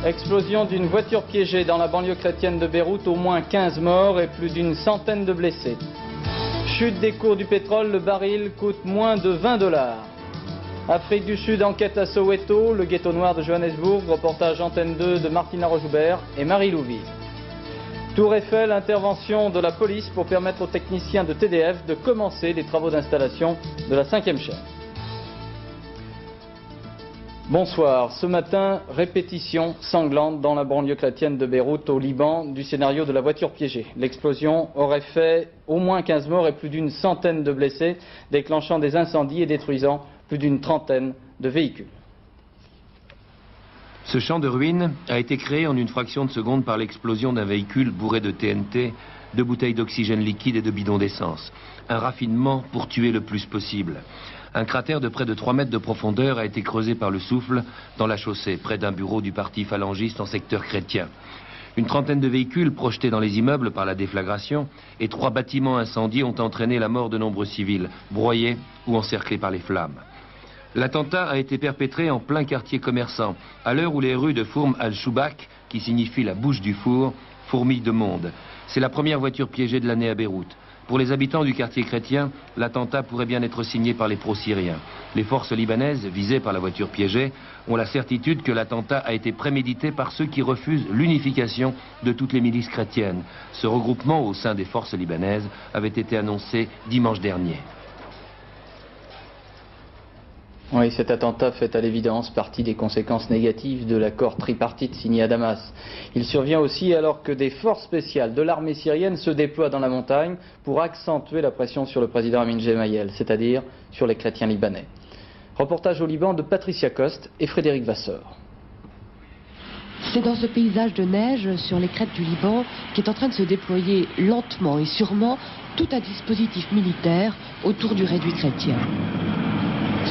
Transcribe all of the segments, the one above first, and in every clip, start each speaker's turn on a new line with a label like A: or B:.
A: Explosion d'une voiture piégée dans la banlieue chrétienne de Beyrouth, au moins 15 morts et plus d'une centaine de blessés. Chute des cours du pétrole, le baril coûte moins de 20 $. Afrique du Sud, enquête à Soweto, le ghetto noir de Johannesburg, reportage Antenne 2 de Martina Rojoubert et Marie Louvier. Tour Eiffel, intervention de la police pour permettre aux techniciens de TDF de commencer les travaux d'installation de la 5e chaîne. Bonsoir. Ce matin, répétition sanglante dans la banlieue chrétienne de Beyrouth, au Liban, du scénario de la voiture piégée. L'explosion aurait fait au moins 15 morts et plus d'une centaine de blessés, déclenchant des incendies et détruisant plus d'une trentaine de véhicules.
B: Ce champ de ruines a été créé en une fraction de seconde par l'explosion d'un véhicule bourré de TNT, de bouteilles d'oxygène liquide et de bidons d'essence. Un raffinement pour tuer le plus possible. Un cratère de près de 3 mètres de profondeur a été creusé par le souffle dans la chaussée, près d'un bureau du parti phalangiste en secteur chrétien. Une trentaine de véhicules projetés dans les immeubles par la déflagration et 3 bâtiments incendiés ont entraîné la mort de nombreux civils, broyés ou encerclés par les flammes. L'attentat a été perpétré en plein quartier commerçant, à l'heure où les rues de Fourm al-Choubak, qui signifie la bouche du four, fourmillent de monde. C'est la première voiture piégée de l'année à Beyrouth. Pour les habitants du quartier chrétien, l'attentat pourrait bien être signé par les pro-syriens. Les forces libanaises, visées par la voiture piégée, ont la certitude que l'attentat a été prémédité par ceux qui refusent l'unification de toutes les milices chrétiennes. Ce regroupement au sein des forces libanaises avait été annoncé dimanche dernier.
A: Oui, cet attentat fait à l'évidence partie des conséquences négatives de l'accord tripartite signé à Damas. Il survient aussi alors que des forces spéciales de l'armée syrienne se déploient dans la montagne pour accentuer la pression sur le président Amin Gemayel, c'est-à-dire sur les chrétiens libanais. Reportage au Liban de Patricia Coste et Frédéric Vasseur.
C: C'est dans ce paysage de neige sur les crêtes du Liban qu'est en train de se déployer lentement et sûrement tout un dispositif militaire autour du réduit chrétien.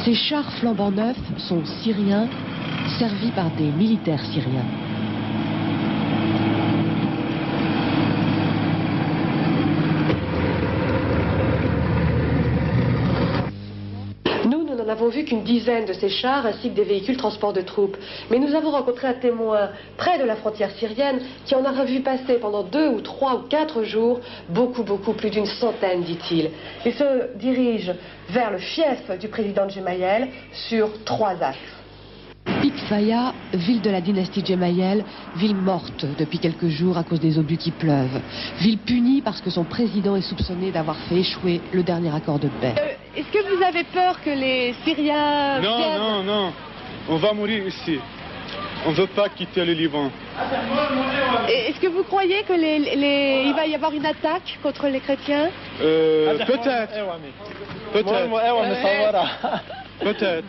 C: Ces chars flambant neufs sont syriens, servis par des militaires syriens. Nous n'en avons vu qu'une dizaine de ces chars ainsi que des véhicules transport de troupes. Mais nous avons rencontré un témoin près de la frontière syrienne qui en aura vu passer pendant 2 ou 3 ou 4 jours beaucoup, plus d'une centaine, dit-il. Il se dirige vers le fief du président Gemayel sur 3 axes. Pikfaya, ville de la dynastie Gemayel, ville morte depuis quelques jours à cause des obus qui pleuvent. Ville punie parce que son président est soupçonné d'avoir fait échouer le dernier accord de paix. Est-ce que vous avez peur que les Syriens viennent...
D: Non. On va mourir ici. On ne veut pas quitter le Liban.
C: Est-ce que vous croyez que il va y avoir une attaque contre les chrétiens?
D: Peut-être. Peut-être.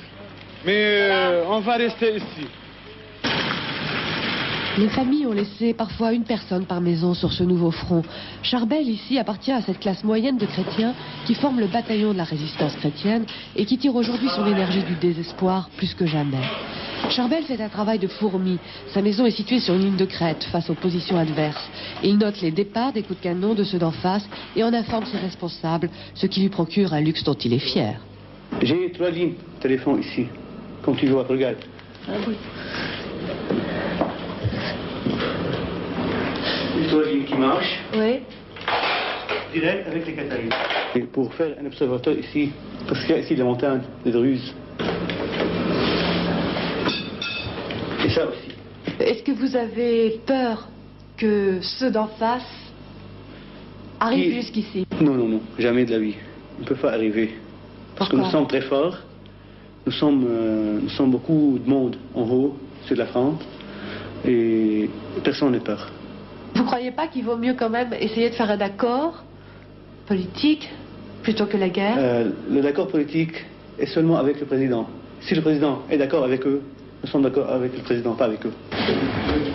D: Mais on va rester ici.
C: Les familles ont laissé parfois une personne par maison sur ce nouveau front. Charbel, ici, appartient à cette classe moyenne de chrétiens qui forment le bataillon de la résistance chrétienne et qui tire aujourd'hui son énergie du désespoir plus que jamais. Charbel fait un travail de fourmi. Sa maison est située sur une ligne de crête face aux positions adverses. Il note les départs des coups de canon de ceux d'en face et en informe ses responsables, ce qui lui procure un luxe dont il est fier.
E: J'ai 3 lignes de téléphone ici, comme tu vois, regarde.
C: Ah oui.
E: 3 lignes qui marchent.
C: Oui.
E: Direct avec les Qataris. Et pour faire un observateur ici, parce qu'il y a ici la montagne, les Druzes. Et ça aussi.
C: Est-ce que vous avez peur que ceux d'en face arrivent jusqu'ici?
E: Non, jamais de la vie. Ils ne peuvent pas arriver. Parce que nous sommes très forts. Nous sommes beaucoup de monde en haut, sur la France. Et personne n'a peur.
C: Vous ne croyez pas qu'il vaut mieux quand même essayer de faire un accord politique plutôt que la guerre?
E: Le accord politique est seulement avec le président. Si le président est d'accord avec eux, nous sommes d'accord avec le président, pas avec eux.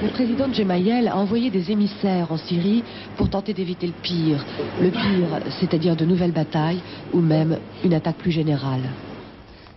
C: Le président Gemayel a envoyé des émissaires en Syrie pour tenter d'éviter le pire. Le pire, c'est-à-dire de nouvelles batailles ou même une attaque plus générale.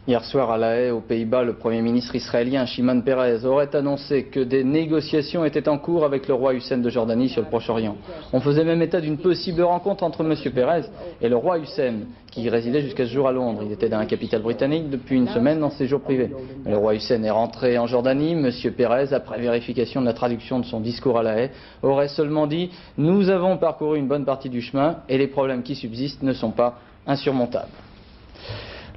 A: Hier soir à La Haye, aux Pays-Bas, le Premier ministre israélien Shimon Peres aurait annoncé que des négociations étaient en cours avec le roi Hussein de Jordanie sur le Proche-Orient. On faisait même état d'une possible rencontre entre M. Peres et le roi Hussein, qui résidait jusqu'à ce jour à Londres. Il était dans la capitale britannique depuis une semaine en séjour privé. Le roi Hussein est rentré en Jordanie. M. Peres, après vérification de la traduction de son discours à La Haye, aurait seulement dit « Nous avons parcouru une bonne partie du chemin et les problèmes qui subsistent ne sont pas insurmontables ».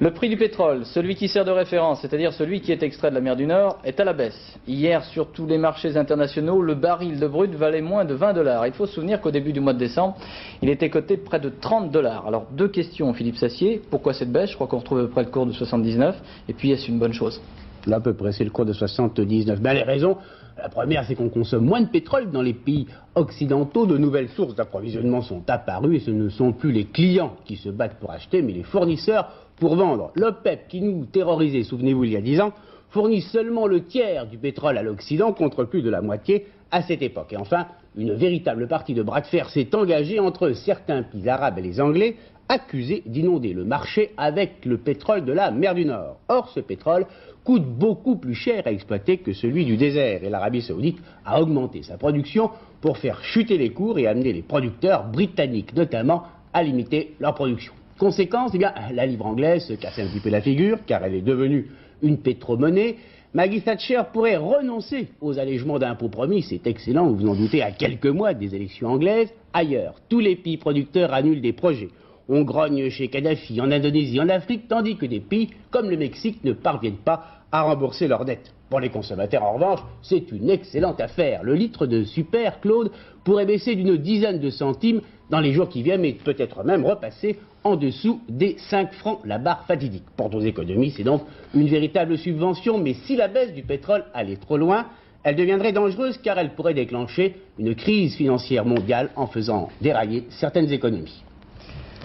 A: Le prix du pétrole, celui qui sert de référence, c'est-à-dire celui qui est extrait de la mer du Nord, est à la baisse. Hier, sur tous les marchés internationaux, le baril de brut valait moins de 20 $. Il faut se souvenir qu'au début du mois de décembre, il était coté près de 30 $. Alors, deux questions, Philippe Sassier. Pourquoi cette baisse? Je crois qu'on retrouve à peu près le cours de 79. Et puis, est-ce une bonne chose?
F: Là, à peu près, c'est le cours de 79. Ben, les raisons, la première, c'est qu'on consomme moins de pétrole dans les pays occidentaux. De nouvelles sources d'approvisionnement sont apparues et ce ne sont plus les clients qui se battent pour acheter, mais les fournisseurs pour vendre. L'OPEP, qui nous terrorisait, souvenez-vous, il y a 10 ans, fournit seulement le tiers du pétrole à l'Occident contre plus de la moitié à cette époque. Et enfin, une véritable partie de bras de fer s'est engagée entre certains pays arabes et les Anglais, accusés d'inonder le marché avec le pétrole de la mer du Nord. Or, ce pétrole coûte beaucoup plus cher à exploiter que celui du désert et l'Arabie Saoudite a augmenté sa production pour faire chuter les cours et amener les producteurs britanniques notamment à limiter leur production. Conséquence, eh bien, la livre anglaise se casse un petit peu la figure car elle est devenue une pétromonnaie. Maggie Thatcher pourrait renoncer aux allègements d'impôts promis, c'est excellent, vous vous en doutez, à quelques mois des élections anglaises. Ailleurs, tous les pays producteurs annulent des projets. On grogne chez Kadhafi, en Indonésie, en Afrique, tandis que des pays comme le Mexique ne parviennent pas à rembourser leurs dettes. Pour les consommateurs, en revanche, c'est une excellente affaire. Le litre de Super, Claude, pourrait baisser d'une dizaine de centimes dans les jours qui viennent, mais peut-être même repasser en dessous des 5 francs, la barre fatidique. Pour nos économies, c'est donc une véritable subvention, mais si la baisse du pétrole allait trop loin, elle deviendrait dangereuse car elle pourrait déclencher une crise financière mondiale en faisant dérailler certaines économies.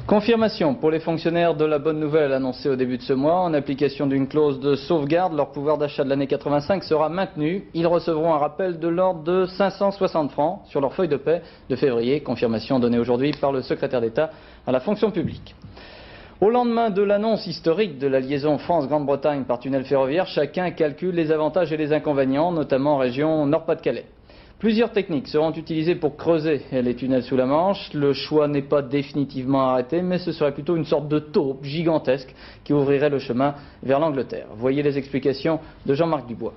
A: Confirmation pour les fonctionnaires de la bonne nouvelle annoncée au début de ce mois. En application d'une clause de sauvegarde, leur pouvoir d'achat de l'année 85 sera maintenu. Ils recevront un rappel de l'ordre de 560 francs sur leur feuille de paie de février. Confirmation donnée aujourd'hui par le secrétaire d'État à la fonction publique. Au lendemain de l'annonce historique de la liaison France-Grande-Bretagne par tunnel ferroviaire, chacun calcule les avantages et les inconvénients, notamment en région Nord-Pas-de-Calais. Plusieurs techniques seront utilisées pour creuser les tunnels sous la Manche. Le choix n'est pas définitivement arrêté, mais ce serait plutôt une sorte de taupe gigantesque qui ouvrirait le chemin vers l'Angleterre. Voyez les explications de Jean-Marc Dubois.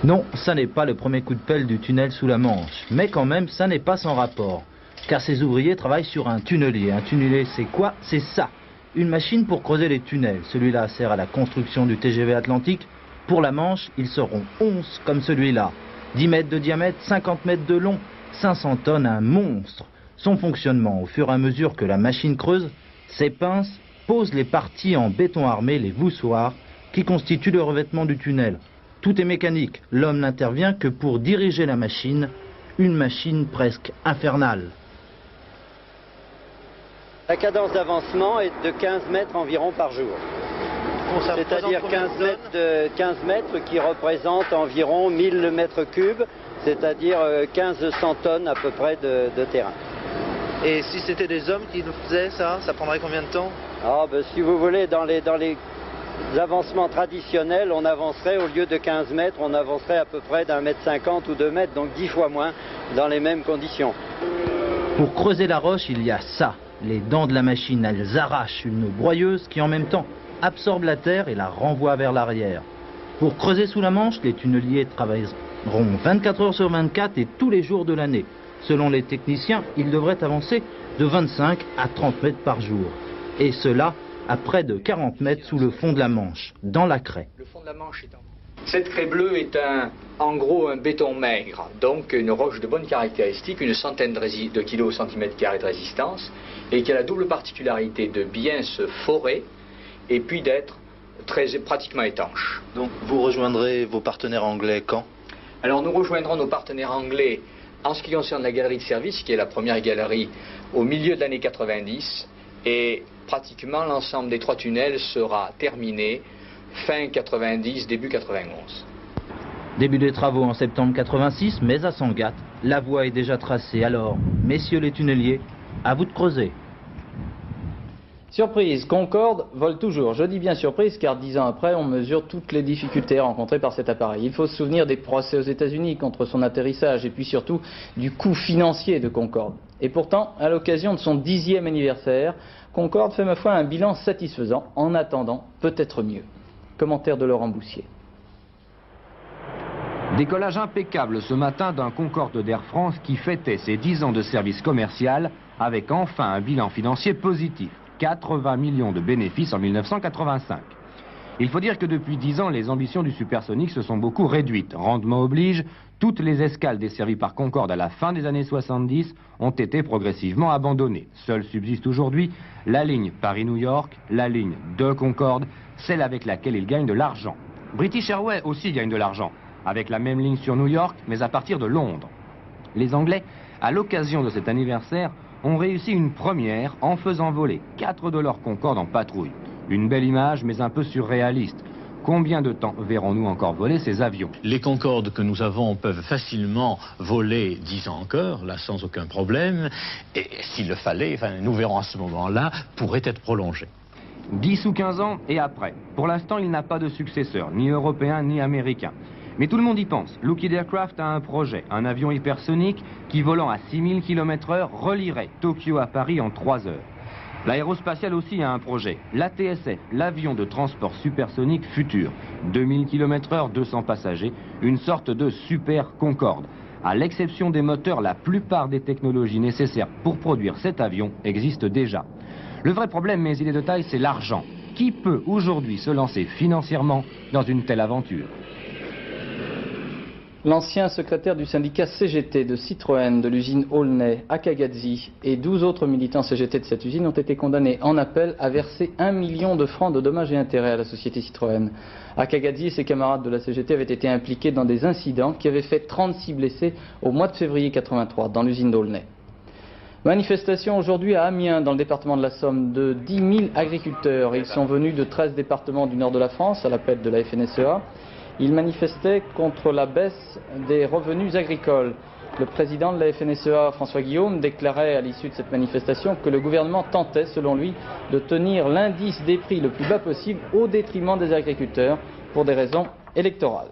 G: Non, ça n'est pas le premier coup de pelle du tunnel sous la Manche. Mais quand même, ça n'est pas sans rapport. Car ces ouvriers travaillent sur un tunnelier. Un tunnelier, c'est quoi? C'est ça. Une machine pour creuser les tunnels. Celui-là sert à la construction du TGV Atlantique. Pour la Manche, ils seront 11 comme celui-là. 10 mètres de diamètre, 50 mètres de long, 500 tonnes, un monstre. Son fonctionnement, au fur et à mesure que la machine creuse, ses pinces posent les parties en béton armé, les voussoirs, qui constituent le revêtement du tunnel. Tout est mécanique. L'homme n'intervient que pour diriger la machine, une machine presque infernale.
H: La cadence d'avancement est de 15 mètres environ par jour. C'est-à-dire 15 mètres qui représentent environ 1000 mètres cubes, c'est-à-dire 1500 tonnes à peu près de terrain.
I: Et si c'était des hommes qui le faisaient, ça prendrait combien de temps?
H: Si vous voulez, dans les avancements traditionnels, on avancerait au lieu de 15 mètres, on avancerait à peu près d'1,50 m ou 2 mètres, donc 10 fois moins dans les mêmes conditions.
G: Pour creuser la roche, il y a ça. Les dents de la machine, elles arrachent une broyeuse qui en même temps absorbe la terre et la renvoie vers l'arrière. Pour creuser sous la Manche, les tunneliers travailleront 24 heures sur 24 et tous les jours de l'année. Selon les techniciens, ils devraient avancer de 25 à 30 mètres par jour. Et cela à près de 40 mètres sous le fond de la Manche, dans la craie.
J: Le fond de la Manche est Cette craie bleue est en gros un béton maigre, donc une roche de bonne caractéristique, une centaine de kilos au centimètre carré de résistance, et qui a la double particularité de bien se forer et puis d'être pratiquement étanche.
I: Donc vous rejoindrez vos partenaires anglais quand?
J: Alors nous rejoindrons nos partenaires anglais en ce qui concerne la galerie de service, qui est la première galerie au milieu de l'année 90, et pratiquement l'ensemble des 3 tunnels sera terminé fin 90, début 91.
G: Début des travaux en septembre 86, mais à Sangatte, la voie est déjà tracée. Alors, messieurs les tunneliers, à vous de creuser.
A: Surprise, Concorde vole toujours. Je dis bien surprise car 10 ans après, on mesure toutes les difficultés rencontrées par cet appareil. Il faut se souvenir des procès aux États-Unis contre son atterrissage et puis surtout du coût financier de Concorde. Et pourtant, à l'occasion de son 10e anniversaire, Concorde fait ma foi un bilan satisfaisant. En attendant, peut-être mieux. Commentaire de Laurent Boussier.
K: Décollage impeccable ce matin d'un Concorde d'Air France qui fêtait ses 10 ans de service commercial avec enfin un bilan financier positif. 80 millions de bénéfices en 1985. Il faut dire que depuis 10 ans, les ambitions du supersonique se sont beaucoup réduites. Rendement oblige, toutes les escales desservies par Concorde à la fin des années 70 ont été progressivement abandonnées. Seule subsiste aujourd'hui la ligne Paris-New York, la ligne de Concorde, celle avec laquelle il gagne de l'argent. British Airways aussi gagne de l'argent, avec la même ligne sur New York, mais à partir de Londres. Les Anglais, à l'occasion de cet anniversaire, ont réussi une première en faisant voler 4 de leurs Concorde en patrouille. Une belle image, mais un peu surréaliste. Combien de temps verrons-nous encore voler ces avions?
L: Les Concorde que nous avons peuvent facilement voler 10 ans encore, là sans aucun problème. Et s'il le fallait, nous verrons à ce moment-là, pourrait être prolongé.
K: 10 ou 15 ans et après. Pour l'instant, il n'a pas de successeur, ni européen ni américain. Mais tout le monde y pense. Lockheed Aircraft a un projet, un avion hypersonique qui, volant à 6000 km/h, relierait Tokyo à Paris en 3 heures. L'aérospatiale aussi a un projet, l'ATSF, l'avion de transport supersonique futur. 2000 km/h, 200 passagers, une sorte de super Concorde. À l'exception des moteurs, la plupart des technologies nécessaires pour produire cet avion existent déjà. Le vrai problème, mais il est de taille, c'est l'argent. Qui peut aujourd'hui se lancer financièrement dans une telle aventure?
A: L'ancien secrétaire du syndicat CGT de Citroën de l'usine Aulnay à Kagazi et 12 autres militants CGT de cette usine ont été condamnés en appel à verser 1 million de francs de dommages et intérêts à la société Citroën. Kagazi et ses camarades de la CGT avaient été impliqués dans des incidents qui avaient fait 36 blessés au mois de février 83 dans l'usine d'Aulnay. Manifestation aujourd'hui à Amiens, dans le département de la Somme, de 10 000 agriculteurs. Ils sont venus de 13 départements du nord de la France à l'appel de la FNSEA. Ils manifestaient contre la baisse des revenus agricoles. Le président de la FNSEA, François Guillaume, déclarait à l'issue de cette manifestation que le gouvernement tentait, selon lui, de tenir l'indice des prix le plus bas possible au détriment des agriculteurs pour des raisons électorales.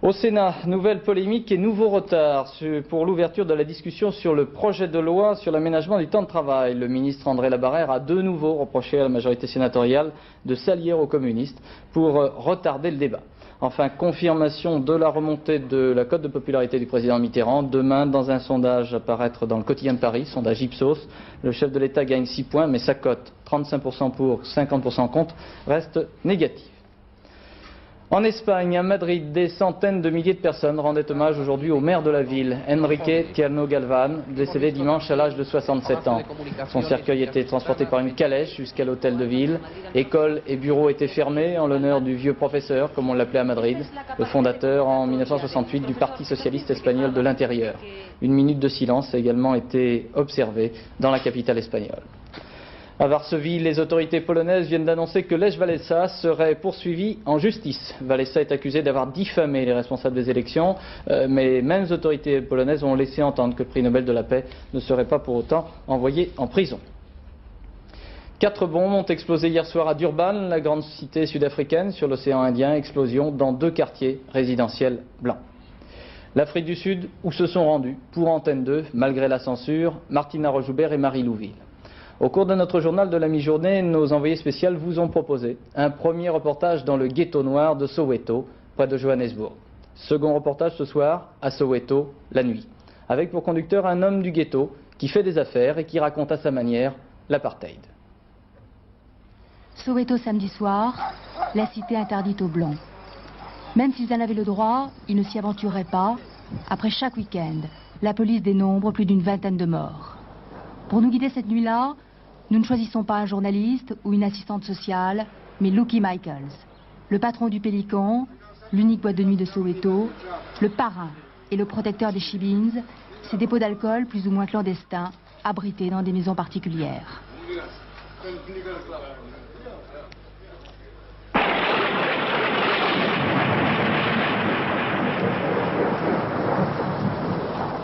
A: Au Sénat, nouvelle polémique et nouveau retard pour l'ouverture de la discussion sur le projet de loi sur l'aménagement du temps de travail. Le ministre André Labarrère a de nouveau reproché à la majorité sénatoriale de s'allier aux communistes pour retarder le débat. Enfin, confirmation de la remontée de la cote de popularité du président Mitterrand. Demain, dans un sondage à paraître dans le quotidien de Paris, sondage Ipsos, le chef de l'État gagne 6 points, mais sa cote, 35% pour, 50% contre, reste négative. En Espagne, à Madrid, des centaines de milliers de personnes rendaient hommage aujourd'hui au maire de la ville, Enrique Tierno Galván, décédé dimanche à l'âge de 67 ans. Son cercueil était transporté par une calèche jusqu'à l'hôtel de ville. Écoles et bureaux étaient fermés en l'honneur du vieux professeur, comme on l'appelait à Madrid, le fondateur en 1968 du Parti socialiste espagnol de l'intérieur. Une minute de silence a également été observée dans la capitale espagnole. À Varsovie, les autorités polonaises viennent d'annoncer que Lech Wałęsa serait poursuivi en justice. Wałęsa est accusé d'avoir diffamé les responsables des élections, mais les mêmes autorités polonaises ont laissé entendre que le prix Nobel de la paix ne serait pas pour autant envoyé en prison. 4 bombes ont explosé hier soir à Durban, la grande cité sud-africaine sur l'océan Indien. Explosion dans 2 quartiers résidentiels blancs. L'Afrique du Sud, où se sont rendus, pour Antenne 2, malgré la censure, Martina Rojoubert et Marie Louville. Au cours de notre journal de la mi-journée, nos envoyés spéciaux vous ont proposé un premier reportage dans le ghetto noir de Soweto, près de Johannesburg. Second reportage ce soir, à Soweto, la nuit, avec pour conducteur un homme du ghetto qui fait des affaires et qui raconte à sa manière l'apartheid.
M: Soweto samedi soir, la cité interdite aux Blancs. Même s'ils en avaient le droit, ils ne s'y aventuraient pas. Après chaque week-end, la police dénombre plus d'une vingtaine de morts. Pour nous guider cette nuit-là, nous ne choisissons pas un journaliste ou une assistante sociale, mais Lucky Michaels, le patron du Pélican, l'unique boîte de nuit de Soweto, le parrain et le protecteur des Shibins, ces dépôts d'alcool plus ou moins clandestins, abrités dans des maisons particulières.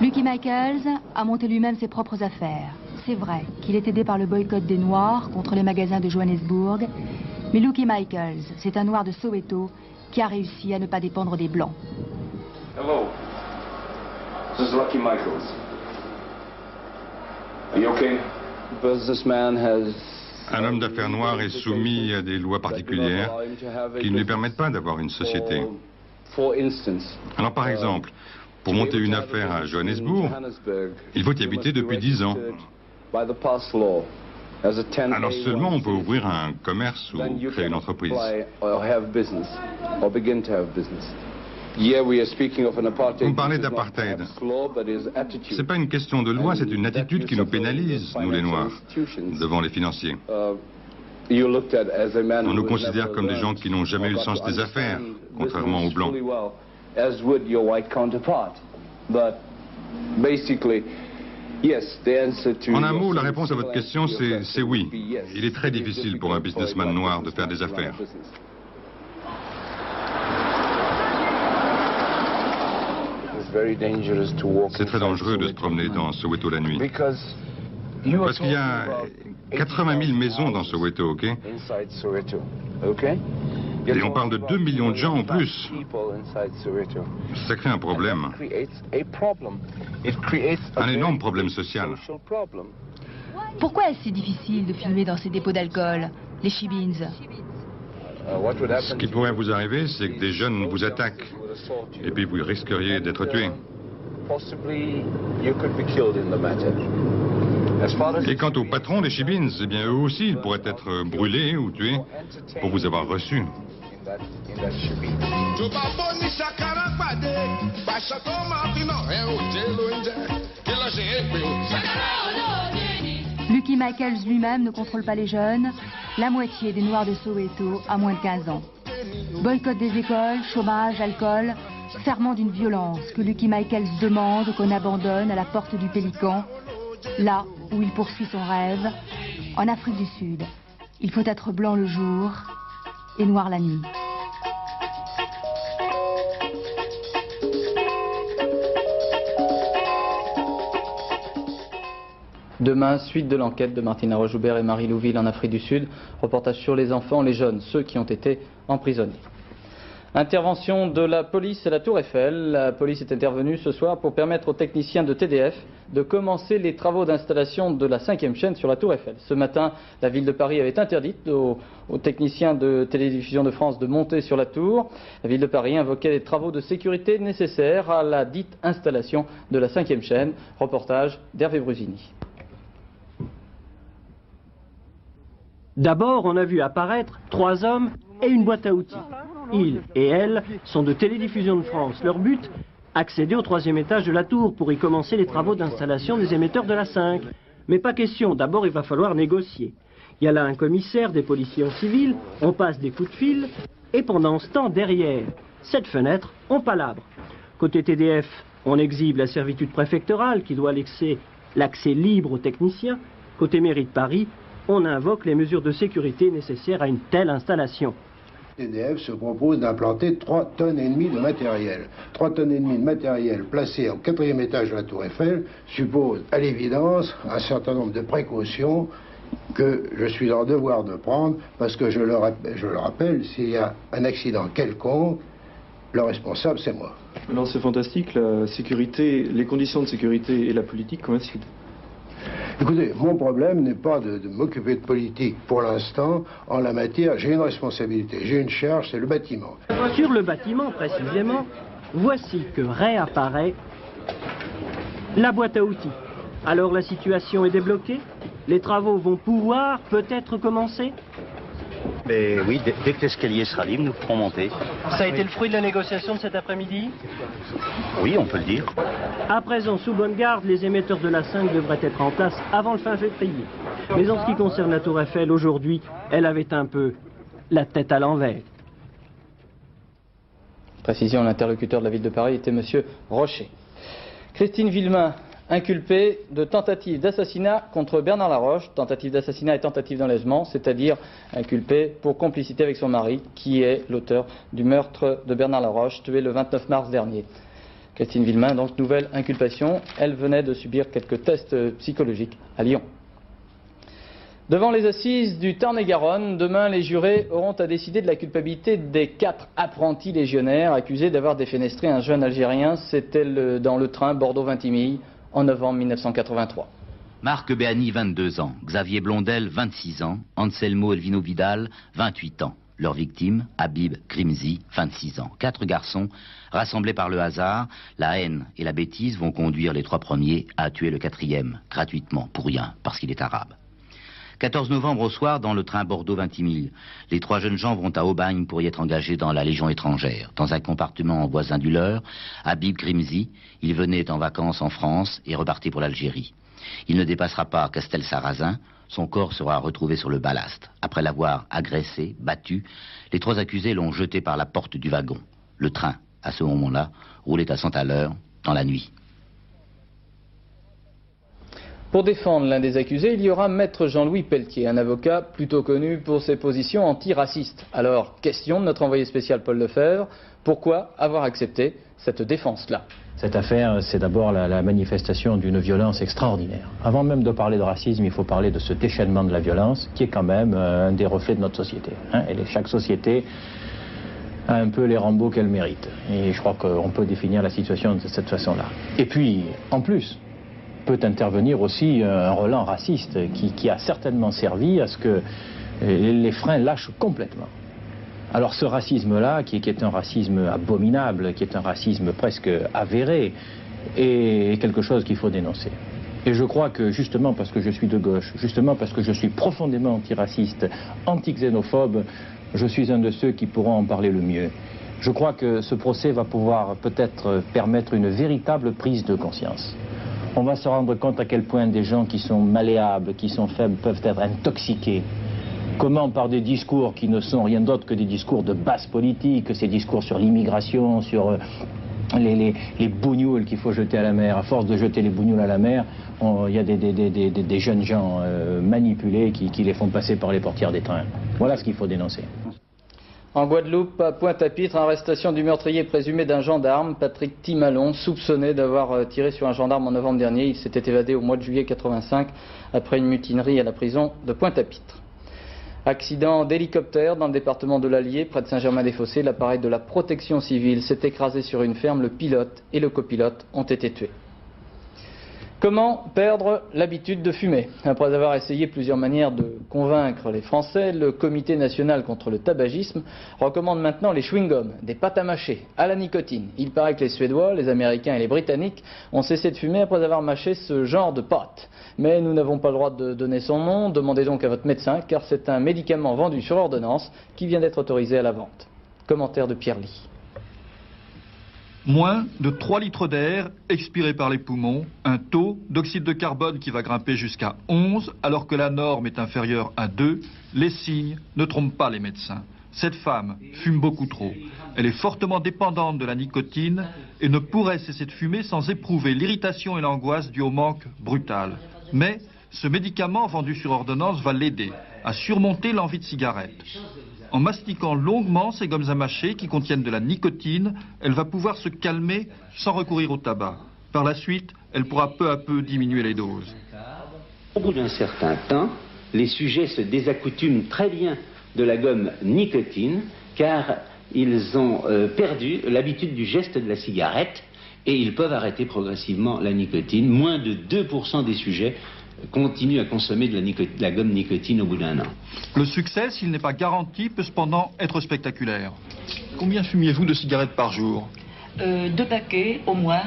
M: Lucky Michaels a monté lui-même ses propres affaires. c'est vrai qu'il est aidé par le boycott des Noirs contre les magasins de Johannesburg, mais Lucky Michaels, c'est un Noir de Soweto qui a réussi à ne pas dépendre des Blancs.
N: Hello, this is Lucky Michaels. Are you okay?
O: Un homme d'affaires noir est soumis à des lois particulières qui ne lui permettent pas d'avoir une société. Alors par exemple, pour monter une affaire à Johannesburg, il faut y habiter depuis 10 ans. Alors seulement on peut ouvrir un commerce ou créer une entreprise. Vous parlez d'apartheid. Ce n'est pas une question de loi, c'est une attitude qui nous pénalise, nous les Noirs, devant les financiers. On nous considère comme des gens qui n'ont jamais eu le sens des affaires, contrairement aux Blancs. En un mot, la réponse à votre question, c'est oui. Il est très difficile pour un businessman noir de faire des affaires. C'est très dangereux de se promener dans Soweto la nuit. Parce qu'il y a 80 000 maisons dans Soweto, ok? Et on parle de 2 millions de gens en plus. Ça crée un problème. Un énorme problème social.
M: Pourquoi est-ce si difficile de filmer dans ces dépôts d'alcool, les shebins?
O: Ce qui pourrait vous arriver, c'est que des jeunes vous attaquent. Et puis vous risqueriez d'être tué. Et quant aux patrons des shebins, eh bien eux aussi, ils pourraient être brûlés ou tués pour vous avoir reçu.
M: Lucky Michaels lui-même ne contrôle pas les jeunes. La moitié des Noirs de Soweto a moins de 15 ans. Boycott des écoles, chômage, alcool, serment d'une violence que Lucky Michaels demande qu'on abandonne à la porte du Pélican, là où il poursuit son rêve, en Afrique du Sud. Il faut être blanc le jour et noir la nuit.
A: Demain, suite de l'enquête de Martina Rojoubert et Marie Louville en Afrique du Sud. Reportage sur les enfants, les jeunes, ceux qui ont été emprisonnés. Intervention de la police à la Tour Eiffel. La police est intervenue ce soir pour permettre aux techniciens de TDF de commencer les travaux d'installation de la 5e chaîne sur la Tour Eiffel. Ce matin, la ville de Paris avait interdit aux techniciens de Télédiffusion de France de monter sur la tour. La ville de Paris invoquait les travaux de sécurité nécessaires à la dite installation de la 5e chaîne. Reportage d'Hervé Brusini.
P: D'abord, on a vu apparaître 3 hommes et une boîte à outils. Ils et elles sont de Télédiffusion de France. Leur but, accéder au 3e étage de la tour pour y commencer les travaux d'installation des émetteurs de la 5. Mais pas question, d'abord il va falloir négocier. Il y a là un commissaire, des policiers en civil, on passe des coups de fil, et pendant ce temps, derrière cette fenêtre, on palabre. Côté TDF, on exhibe la servitude préfectorale qui doit laisser l'accès libre aux techniciens. Côté mairie de Paris, on invoque les mesures de sécurité nécessaires à une telle installation.
Q: TDF se propose d'implanter 3,5 tonnes de matériel. 3,5 tonnes de matériel placé au 4e étage de la Tour Eiffel suppose à l'évidence un certain nombre de précautions que je suis en devoir de prendre parce que je le rappelle, s'il y a un accident quelconque, le responsable c'est moi.
R: Alors c'est fantastique, la sécurité, les conditions de sécurité et la politique coïncident.
Q: Écoutez, mon problème n'est pas de m'occuper de politique pour l'instant. En la matière, j'ai une responsabilité, j'ai une charge, c'est le bâtiment.
P: Sur le bâtiment, précisément, voici que réapparaît la boîte à outils. Alors la situation est débloquée? Les travaux vont pouvoir peut-être commencer?
S: Mais oui, dès que l'escalier sera libre, nous pourrons monter.
P: Ça a été le fruit de la négociation de cet après-midi?
S: Oui, on peut le dire.
P: À présent, sous bonne garde, les émetteurs de la 5 devraient être en place avant le fin février. Mais en ce qui concerne la Tour Eiffel, aujourd'hui, elle avait un peu la tête à l'envers.
A: Précision, l'interlocuteur de la ville de Paris était M. Rocher. Christine Villemain, inculpée de tentative d'assassinat contre Bernard Laroche, tentative d'assassinat et tentative d'enlèvement, c'est-à-dire inculpée pour complicité avec son mari, qui est l'auteur du meurtre de Bernard Laroche, tué le 29 mars dernier. Christine Villemain, donc nouvelle inculpation, elle venait de subir quelques tests psychologiques à Lyon. Devant les assises du Tarn-et-Garonne, demain, les jurés auront à décider de la culpabilité des 4 apprentis légionnaires accusés d'avoir défenestré un jeune Algérien. C'était dans le train Bordeaux-Vintimille en novembre 1983.
T: Marc Béani, 22 ans. Xavier Blondel, 26 ans. Anselmo Elvino Vidal, 28 ans. Leurs victimes, Habib Grimzi, 26 ans. 4 garçons, rassemblés par le hasard, la haine et la bêtise vont conduire les 3 premiers à tuer le 4e, gratuitement, pour rien, parce qu'il est arabe. 14 novembre au soir, dans le train Bordeaux-Vintimille, les 3 jeunes gens vont à Aubagne pour y être engagés dans la Légion étrangère. Dans un compartiment voisin du leur, Habib Grimzi, il venait en vacances en France et repartait pour l'Algérie. Il ne dépassera pas Castel-Sarrazin, son corps sera retrouvé sur le ballast. Après l'avoir agressé, battu, les 3 accusés l'ont jeté par la porte du wagon. Le train, à ce moment-là, roulait à 100 à l'heure dans la nuit.
A: Pour défendre l'un des accusés, il y aura Maître Jean-Louis Pelletier, un avocat plutôt connu pour ses positions antiracistes. Alors, question de notre envoyé spécial Paul Lefebvre, pourquoi avoir accepté cette défense-là?
U: Cette affaire, c'est d'abord la manifestation d'une violence extraordinaire. Avant même de parler de racisme, il faut parler de ce déchaînement de la violence, qui est quand même un des reflets de notre société. Et chaque société a un peu les Rambo qu'elle mérite. Et je crois qu'on peut définir la situation de cette façon-là. Et puis, en plus, peut intervenir aussi un relent raciste qui a certainement servi à ce que les freins lâchent complètement. Alors ce racisme-là, qui est un racisme abominable, qui est un racisme presque avéré, est quelque chose qu'il faut dénoncer. Et je crois que justement parce que je suis de gauche, justement parce que je suis profondément antiraciste, anti-xénophobe, je suis un de ceux qui pourront en parler le mieux. Je crois que ce procès va pouvoir peut-être permettre une véritable prise de conscience. On va se rendre compte à quel point des gens qui sont malléables, qui sont faibles, peuvent être intoxiqués. Comment par des discours qui ne sont rien d'autre que des discours de basse politique, ces discours sur l'immigration, sur les bougnoules qu'il faut jeter à la mer. À force de jeter les bougnoules à la mer, il y a des jeunes gens manipulés qui les font passer par les portières des trains. Voilà ce qu'il faut dénoncer.
A: En Guadeloupe, à Pointe-à-Pitre, arrestation du meurtrier présumé d'un gendarme, Patrick Timalon, soupçonné d'avoir tiré sur un gendarme en novembre dernier. Il s'était évadé au mois de juillet 85 après une mutinerie à la prison de Pointe-à-Pitre. Accident d'hélicoptère dans le département de l'Allier, près de Saint-Germain-des-Fossés. L'appareil de la protection civile s'est écrasé sur une ferme. Le pilote et le copilote ont été tués. Comment perdre l'habitude de fumer? Après avoir essayé plusieurs manières de convaincre les Français, le Comité national contre le tabagisme recommande maintenant les chewing-gums, des pâtes à mâcher à la nicotine. Il paraît que les Suédois, les Américains et les Britanniques ont cessé de fumer après avoir mâché ce genre de pâte. Mais nous n'avons pas le droit de donner son nom. Demandez donc à votre médecin, car c'est un médicament vendu sur ordonnance qui vient d'être autorisé à la vente. Commentaire de Pierre Ly.
V: Moins de 3 litres d'air expiré par les poumons, un taux d'oxyde de carbone qui va grimper jusqu'à 11 alors que la norme est inférieure à 2, les signes ne trompent pas les médecins. Cette femme fume beaucoup trop. Elle est fortement dépendante de la nicotine et ne pourrait cesser de fumer sans éprouver l'irritation et l'angoisse due au manque brutal. Mais ce médicament vendu sur ordonnance va l'aider à surmonter l'envie de cigarette. En mastiquant longuement ces gommes à mâcher qui contiennent de la nicotine, elle va pouvoir se calmer sans recourir au tabac. Par la suite, elle pourra peu à peu diminuer les doses.
W: Au bout d'un certain temps, les sujets se désaccoutument très bien de la gomme nicotine car ils ont perdu l'habitude du geste de la cigarette et ils peuvent arrêter progressivement la nicotine. Moins de 2% des sujets continuent à consommer de la gomme nicotine au bout d'un an.
V: Le succès, s'il n'est pas garanti, peut cependant être spectaculaire. Combien fumiez-vous de cigarettes par jour?
X: 2 paquets au moins,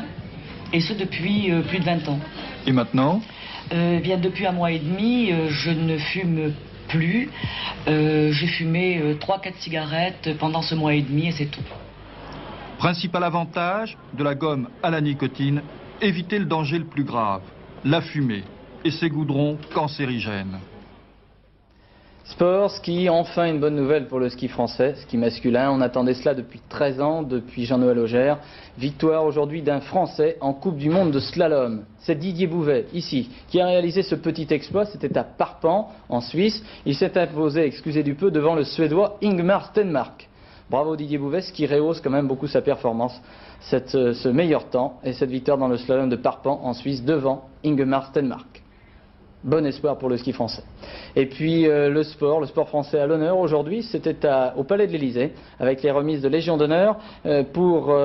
X: et ce depuis plus de 20 ans.
V: Et maintenant?
X: Bien depuis 1 mois et demi, je ne fume plus. J'ai fumé 3-4 cigarettes pendant ce mois et demi et c'est tout.
V: Principal avantage de la gomme à la nicotine, éviter le danger le plus grave, la fumée et ses goudrons cancérigènes.
A: Sport, ski, enfin une bonne nouvelle pour le ski français, ski masculin. On attendait cela depuis 13 ans, depuis Jean-Noël Augère. Victoire aujourd'hui d'un Français en Coupe du Monde de slalom. C'est Didier Bouvet, ici, qui a réalisé ce petit exploit. C'était à Parpan, en Suisse. Il s'est imposé, excusez du peu, devant le Suédois Ingemar Stenmark. Bravo Didier Bouvet, ce qui rehausse quand même beaucoup sa performance. Ce meilleur temps et cette victoire dans le slalom de Parpan en Suisse devant Ingemar Stenmark. Bon espoir pour le ski français. Et puis le sport français à l'honneur aujourd'hui, c'était au Palais de l'Élysée, avec les remises de Légion d'honneur pour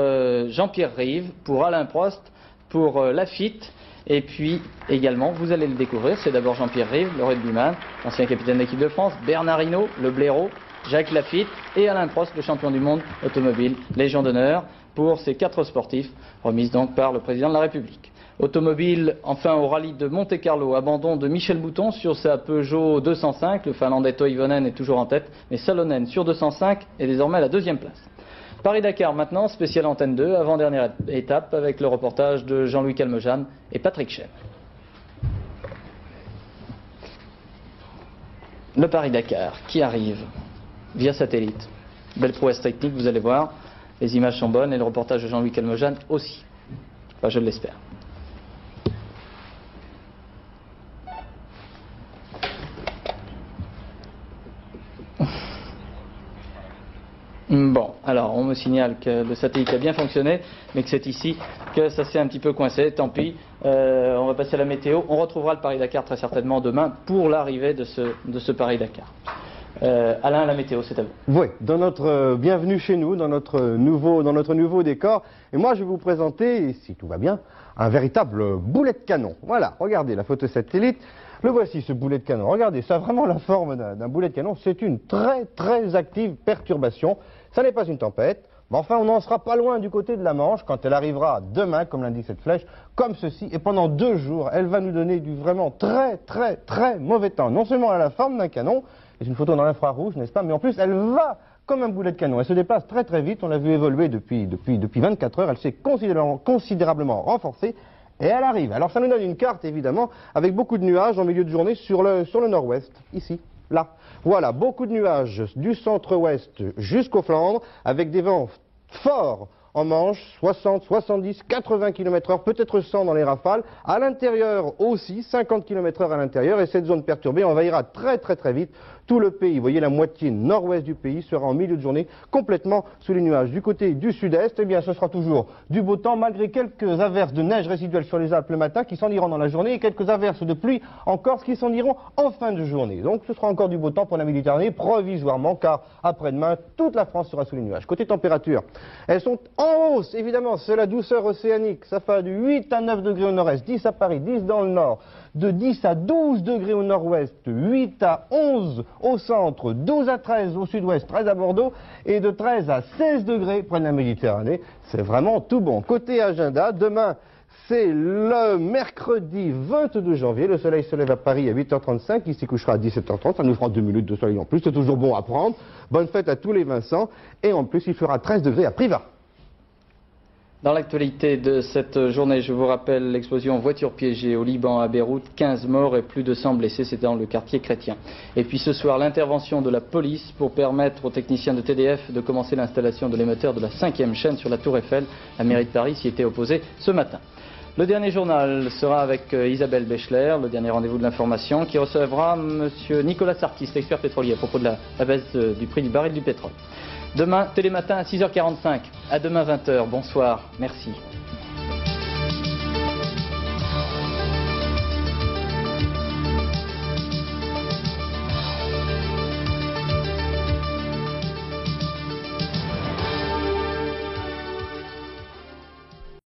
A: Jean-Pierre Rive, pour Alain Prost, pour Lafitte, et puis également, vous allez le découvrir, c'est d'abord Jean-Pierre Rive, le rugbyman, ancien capitaine d'équipe de France, Bernard Hinault, le blaireau, Jacques Lafitte et Alain Prost, le champion du monde automobile, Légion d'honneur, pour ces 4 sportifs, remises donc par le président de la République. Automobile, enfin au rallye de Monte-Carlo, abandon de Michel Bouton sur sa Peugeot 205, le Finlandais Toivonen est toujours en tête, mais Salonen sur 205 est désormais à la 2e place. Paris-Dakar maintenant, spécial Antenne 2, avant-dernière étape avec le reportage de Jean-Louis Calmejane et Patrick Chen. Le Paris-Dakar qui arrive via satellite. Belle prouesse technique, vous allez voir, les images sont bonnes et le reportage de Jean-Louis Calmejane aussi. Enfin, je l'espère. Bon, alors on me signale que le satellite a bien fonctionné, mais que c'est ici que ça s'est un petit peu coincé, tant pis. On va passer à la météo. On retrouvera le Paris-Dakar très certainement demain pour l'arrivée de ce Paris-Dakar. Alain, la météo, c'est à vous.
B: Oui, dans notre bienvenue chez nous, dans notre nouveau décor. Et moi, je vais vous présenter, si tout va bien, un véritable boulet de canon. Voilà, regardez la photo satellite. Le voici, ce boulet de canon. Regardez, ça a vraiment la forme d'un boulet de canon. C'est une très, très active perturbation. Ça n'est pas une tempête. Mais enfin, on n'en sera pas loin du côté de la Manche quand elle arrivera demain, comme l'indique cette flèche, comme ceci. Et pendant 2 jours, elle va nous donner du vraiment très, très, très mauvais temps. Non seulement elle a la forme d'un canon, c'est une photo dans l'infrarouge, n'est-ce pas, mais en plus, elle va comme un boulet de canon. Elle se déplace très, très vite. On l'a vu évoluer depuis 24 heures. Elle s'est considérablement renforcée. Et elle arrive. Alors ça nous donne une carte, évidemment, avec beaucoup de nuages en milieu de journée sur le nord-ouest, ici, là. Voilà, beaucoup de nuages du centre-ouest jusqu'aux Flandres, avec des vents forts en Manche, 60, 70, 80 km/h, peut-être 100 dans les rafales. À l'intérieur aussi, 50 km/h à l'intérieur, et cette zone perturbée envahira très très très vite tout le pays. Vous voyez, la moitié nord-ouest du pays sera en milieu de journée complètement sous les nuages. Du côté du sud-est, eh bien, ce sera toujours du beau temps, malgré quelques averses de neige résiduelle sur les Alpes le matin qui s'en iront dans la journée, et quelques averses de pluie en Corse qui s'en iront en fin de journée. Donc ce sera encore du beau temps pour la Méditerranée, provisoirement, car après-demain, toute la France sera sous les nuages. Côté température, elles sont en hausse, évidemment, c'est la douceur océanique. Ça fait de 8 à 9 degrés au nord-est, 10 à Paris, 10 dans le nord, de 10 à 12 degrés au nord-ouest, 8 à 11 au centre, 12 à 13 au sud-ouest, 13 à Bordeaux, et de 13 à 16 degrés près de la Méditerranée. C'est vraiment tout bon. Côté agenda, demain, c'est le mercredi 22 janvier. Le soleil se lève à Paris à 8h35, il s'y couchera à 17h30. Ça nous fera 2 minutes de soleil en plus, c'est toujours bon à prendre. Bonne fête à tous les Vincent. Et en plus, il fera 13 degrés à Privas.
A: Dans l'actualité de cette journée, je vous rappelle l'explosion en voiture piégée au Liban à Beyrouth, 15 morts et plus de 100 blessés, c'est dans le quartier chrétien. Et puis ce soir, l'intervention de la police pour permettre aux techniciens de TDF de commencer l'installation de l'émetteur de la 5e chaîne sur la Tour Eiffel. La mairie de Paris s'y était opposée ce matin. Le dernier journal sera avec Isabelle Bechler, le dernier rendez-vous de l'information, qui recevra M. Nicolas Sarkis, l'expert pétrolier, à propos de la baisse du prix du baril du pétrole. Demain, Télématin à 6h45. À demain 20h. Bonsoir. Merci.